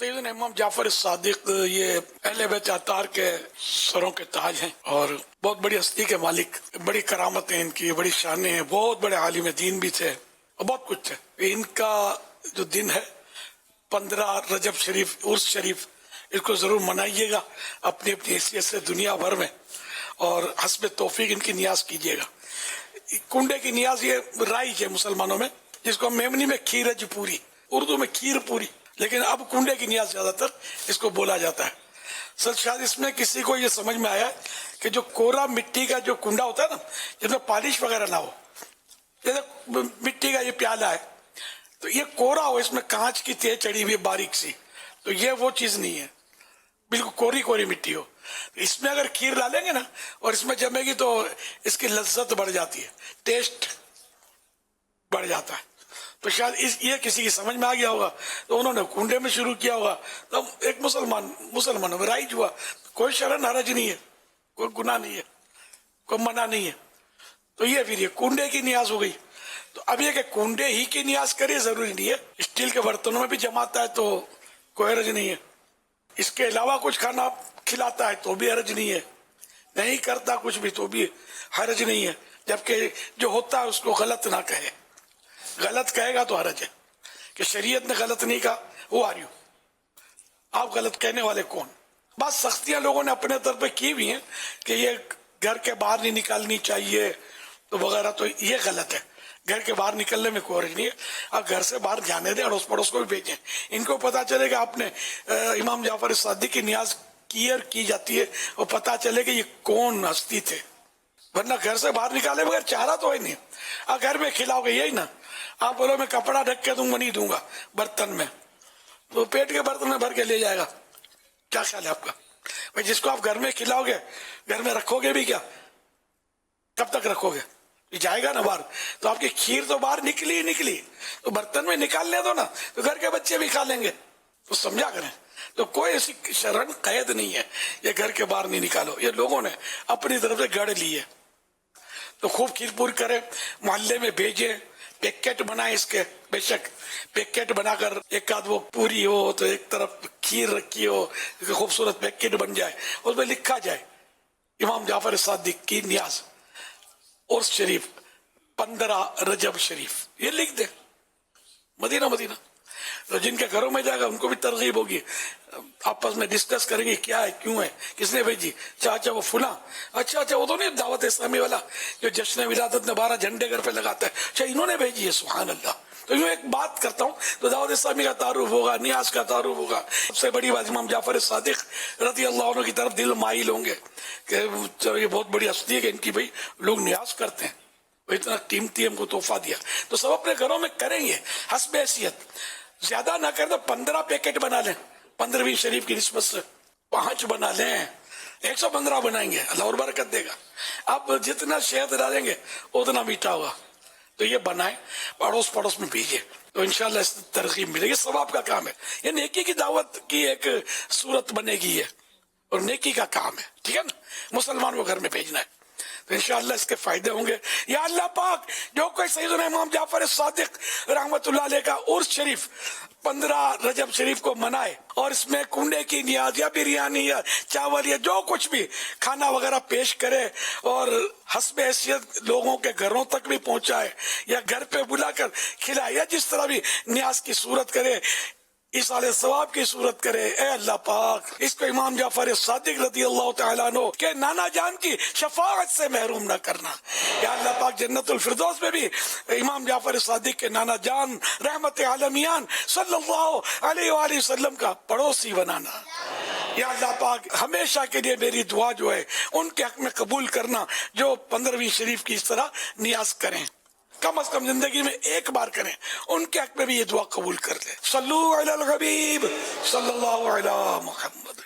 سیدنا امام جعفر صادق یہ اہل بیت اطہار کے سروں کے تاج ہیں اور بہت بڑی ہستی کے مالک، بڑی کرامتیں ان کی، بڑی شانیں ہیں، بہت بڑے عالم دین بھی تھے اور بہت کچھ ہے۔ ان کا جو دن ہے 15 رجب شریف، عرس شریف، اس کو ضرور منائیے گا اپنی اپنی حیثیت سے دنیا بھر میں، اور حسب توفیق ان کی نیاز کیجیے گا۔ کنڈے کی نیاز یہ رائج ہے مسلمانوں میں، جس کو میمنی میں کھیرج پوری، اردو میں کھیر پوری، لیکن اب کنڈے کی نیاز زیادہ تر اس کو بولا جاتا ہے۔ سر شاید اس میں کسی کو یہ سمجھ میں آیا کہ جو کورا مٹی کا جو کنڈا ہوتا ہے نا، جس میں پالش وغیرہ نہ ہو، جیسے مٹی کا یہ پیالہ ہے تو یہ کورا ہو، اس میں کانچ کی تہ چڑی ہوئی باریک سی، تو یہ وہ چیز نہیں ہے، بالکل کوری کوری مٹی ہو۔ اس میں اگر کھیر ڈالیں گے نا اور اس میں جمے گی تو اس کی لذت بڑھ جاتی ہے، ٹیسٹ بڑھ جاتا ہے۔ تو شاید یہ کسی کی سمجھ میں آ گیا ہوگا تو انہوں نے کنڈے میں شروع کیا ہوگا، تو ایک مسلمانوں میں رائج ہوا۔ کوئی شرن حرج نہیں ہے، کوئی گناہ نہیں ہے، کوئی منع نہیں ہے۔ تو یہ پھر یہ کنڈے کی نیاز ہو گئی۔ تو اب یہ کہ کنڈے ہی کی نیاز کرے ضروری نہیں ہے، اسٹیل کے برتنوں میں بھی جماتا ہے تو کوئی حرج نہیں ہے، اس کے علاوہ کچھ کھانا کھلاتا ہے تو بھی حرج نہیں ہے، نہیں کرتا کچھ بھی تو بھی حرج نہیں ہے، جبکہ جو ہوتا ہے اس کو غلط نہ کہے۔ غلط کہے گا تو حرج ہے کہ شریعت نے غلط نہیں کہا، وہ آ رہی ہو آپ غلط کہنے والے کون؟ بس سختیاں لوگوں نے اپنے طرف پہ کی بھی ہیں کہ یہ گھر کے باہر نہیں نکالنی چاہیے تو وغیرہ، تو یہ غلط ہے۔ گھر کے باہر نکلنے میں کوئی حرج نہیں ہے، آپ گھر سے باہر جانے دیں، اڑوس پڑوس کو بھی بھیجیں، ان کو پتا چلے کہ آپ نے امام جعفر صادق کی نیاز کی جاتی ہے اور پتا چلے کہ یہ کون ہستی تھے، ورنہ گھر سے باہر نکالے بغیر چارہ تو ہے نہیں۔ آپ گھر میں کھلاؤ گے یہی نا، آپ بولو میں کپڑا ڈھک کے دوں گا، نہیں دوں گا برتن میں، تو پیٹ کے برتن میں بھر کے لے جائے گا، کیا خیال ہے آپ کا؟ بھائی جس کو آپ گھر میں کھلاؤ گے، گھر میں رکھو گے بھی کیا؟ کب تک رکھو گے؟ یہ جائے گا نا باہر، تو آپ کی کھیر تو باہر نکلی تو برتن میں نکالنے دو نا، تو گھر کے بچے بھی کھا لیں گے، تو سمجھا کریں۔ تو کوئی ایسی شرن قید نہیں ہے یہ گھر کے باہر نہیں نکالو، یہ لوگوں نے اپنی طرف سے گڑھ لی ہے۔ تو خوب کھیر پور کرے، محلے میں بھیجے، پیکٹ بنائے اس کے، بے شک پیکٹ بنا کر ایک آدھ وہ پوری ہو تو ایک طرف کھیر رکھی ہو، خوبصورت پیکٹ بن جائے، اس میں لکھا جائے امام جعفر صادق کی نیاز، عرس شریف 15 رجب شریف، یہ لکھ دے، مدینہ تو جن کے گھروں میں جائے گا ان کو بھی ترغیب ہوگی، آپس میں ڈسکس کریں گے کیا ہے، کیوں ہے، کس نے بھیجی، چاچا وہ فلاں، اچھا وہ تو نہیں دعوت اسلامی والا جو جشن ولادت میں 12 جھنڈے گھر پہ لگاتا ہے، اچھا انہوں نے بھیجی ہے، سبحان اللہ۔ تو یوں ایک بات کرتا ہوں تو دعوت اسلامی کا تعارف ہوگا، نیاز کا تعارف ہوگا۔ سب سے بڑی بات امام جعفر صادق رضی اللہ عنہ کی طرف دل مائل ہوں گے کہ یہ بہت بڑی ہستی ہے کہ ان کی بھائی لوگ نیاز کرتے ہیں، وہ اتنا قیمتی ہم کو تحفہ دیا، تو سب اپنے گھروں میں کریں گے حسب حیثیت، زیادہ نہ کر دو، 15 پیکٹ بنا لیں 15ویں شریف کی نسبت سے، 5 بنا لیں، 115 بنائیں گے، اللہ اور برکت دے گا۔ اب جتنا شہد ڈالیں گے اتنا میٹھا ہوگا، تو یہ بنائیں، پڑوس میں بھیجیں، تو انشاءاللہ اس ترغیب ملے گی، ثواب کا کام ہے، یہ نیکی کی دعوت کی ایک صورت بنے گی ہے، اور نیکی کا کام ہے، ٹھیک ہے نا، مسلمان کو گھر میں بھیجنا ہے، تو انشاءاللہ اس کے فائدے ہوں گے۔ یا اللہ پاک جو کوئی سیدنا امام جعفر صادق رحمت اللہ علیہ کا عرس شریف 15 رجب شریف کو منائے اور اس میں کنڈے کی نیاز یا بریانی یا چاول یا جو کچھ بھی کھانا وغیرہ پیش کرے اور حسب حیثیت لوگوں کے گھروں تک بھی پہنچائے یا گھر پہ بلا کر کھلائے یا جس طرح بھی نیاز کی صورت کرے، ایصال ثواب کی صورت کرے، اے اللہ پاک اس کو امام جعفر صادق رضی اللہ تعالیٰ عنہ کہ نانا جان کی شفاعت سے محروم نہ کرنا۔ یا اللہ پاک جنت الفردوس میں بھی امام جعفر صادق کے نانا جان رحمت عالمیان صلی اللہ علیہ وآلہ وسلم کا پڑوسی بنانا۔ یا اللہ پاک ہمیشہ کے لیے میری دعا جو ہے ان کے حق میں قبول کرنا جو 15ویں شریف کی اس طرح نیاز کریں، کم از کم زندگی میں ایک بار کریں، ان کے حق میں بھی یہ دعا قبول کر لیں۔ صلو علی الحبیب صلی اللہ علی محمد۔